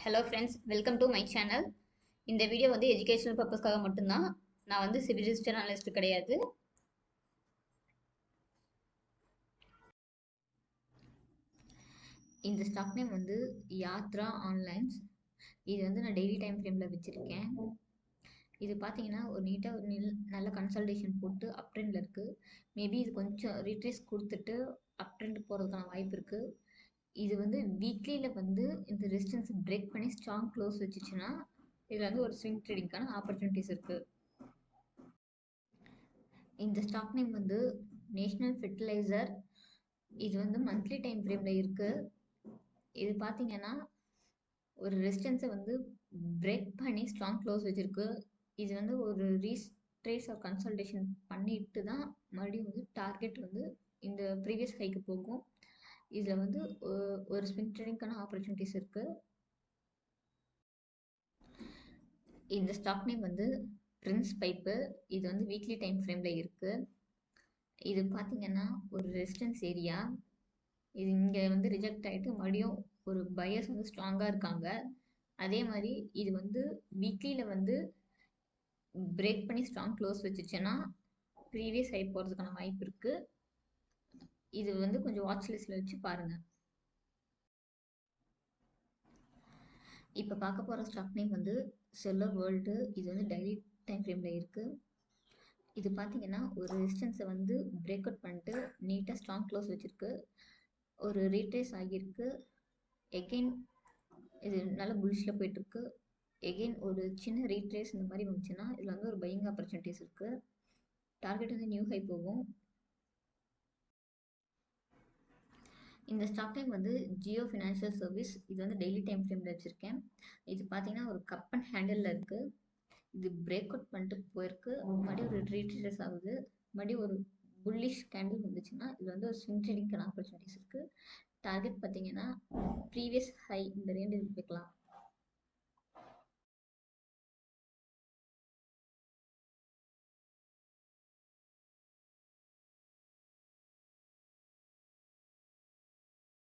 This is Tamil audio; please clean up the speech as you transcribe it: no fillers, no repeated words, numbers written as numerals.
Hello friends, welcome to my channel. இந்த வீடியோ வந்து எஜுகேஷனல் பர்பஸ்க்காக மட்டும்தான். நான் வந்து சிவில் ரிஜிஸ்டர் அனலிஸ்ட் கிடையாது. இந்த ஸ்டாக் நேம் வந்து யாத்ரா ஆன்லைன்ஸ். இது வந்து நான் டெய்லி டைம் ஃப்ரேமில் வச்சுருக்கேன். இது பார்த்தீங்கன்னா ஒரு நீட்டாக ஒரு நல்ல கன்சல்டேஷன் போட்டு அப் ட்ரெண்டில் இருக்குது. மேபி இது கொஞ்சம் ரீட்ரேஸ் கொடுத்துட்டு அப் ட்ரெண்ட் போகிறதுக்கான வாய்ப்பு இருக்குது. இது வந்து வீக்லியில் வந்து இந்த ரெசிஸ்டன்ஸ் பிரேக் பண்ணி ஸ்ட்ராங் க்ளோஸ் வச்சுச்சுன்னா இதில் வந்து ஒரு ஸ்விங் ட்ரேடிங்கான ஆப்பர்ச்சுனிட்டிஸ் இருக்குது. இந்த ஸ்டாக் நேம் வந்து நேஷ்னல் ஃபெர்டிலைசர். இது வந்து மந்த்லி டைம் ஃப்ரேமில் இருக்குது. இது பார்த்தீங்கன்னா ஒரு ரெசிஸ்டன்ஸை வந்து பிரேக் பண்ணி ஸ்ட்ராங் க்ளோஸ் வச்சுருக்கு. இது வந்து ஒரு ரீட்ரேஸ் ஆஃப் கன்சல்டேஷன் பண்ணிட்டு தான் மறுபடியும் வந்து டார்கெட் வந்து இந்த ப்ரீவியஸ் ஹைக்கு போகும். இதில் வந்து ஒரு ஸ்விங் ட்ரேடிங்கான ஆப்பர்ச்சுனிட்டிஸ் இருக்குது. இந்த ஸ்டாக் நேம் வந்து பிரின்ஸ் பைப்பு. இது வந்து வீக்லி டைம் ஃப்ரேமில் இருக்குது. இது பார்த்தீங்கன்னா ஒரு ரெசிஸ்டன்ஸ் ஏரியா. இது இங்கே வந்து ரிஜெக்ட் ஆகிட்டு மறுபடியும் ஒரு பையர்ஸ் வந்து ஸ்ட்ராங்காக இருக்காங்க. அதே மாதிரி இது வந்து வீக்லியில் வந்து பிரேக் பண்ணி ஸ்ட்ராங் க்ளோஸ் வச்சுச்சுன்னா ப்ரீவியஸ் ஹை போகிறதுக்கான வாய்ப்பு இருக்குது. இது வந்து கொஞ்சம் வாட்ச் லிஸ்ட்டில் வச்சு பாருங்கள். இப்போ பார்க்க போகிற ஸ்டாக் நேம் வந்து செல்லர் வேர்ல்டு. இது வந்து டெய்லி டைம் ஃப்ரேமில் இருக்குது. இது பார்த்தீங்கன்னா ஒரு ரெசிஸ்டன்ஸை வந்து பிரேக் அவுட் பண்ணிட்டு நீட்டாக ஸ்ட்ராங் க்ளோஸ் வச்சுருக்கு. ஒரு ரீட்ரேஸ் ஆகியிருக்கு. எகெயின் இது நல்ல புல்ஷில் போயிட்டுருக்கு. எகெயின் ஒரு சின்ன ரீட்ரேஸ் இந்த மாதிரி வந்துச்சுன்னா இதில் வந்து ஒரு பையிங் ஆப்பர்ச்சுனிட்டிஸ் இருக்குது. டார்கெட் வந்து நியூ ஹை போகும். இந்த ஸ்டாக் டைம் வந்து ஜியோ ஃபினான்ஷியல் சர்வீஸ். இது வந்து டெய்லி டைம் ஃப்ரேமில் வச்சுருக்கேன். இது பார்த்தீங்கன்னா ஒரு கப் அண்ட் ஹேண்டிலில் இருக்குது. இது பிரேக் அவுட் பண்ணிட்டு போயிருக்கு. மறுபடியும் ஒரு ரீட்ரேஸ் ஆகுது. மறுபடியும் ஒரு புல்லிஷ் கேண்டில் வந்துச்சுன்னா இதில் வந்து ஒரு ஸ்விங் ட்ரேடிங்கான ஆப்பர்ச்சுனிட்டிஸ் இருக்குது. டார்கெட் பார்த்தீங்கன்னா ப்ரீவியஸ் ஹை இந்த ரேஞ்சில் வைக்கலாம்.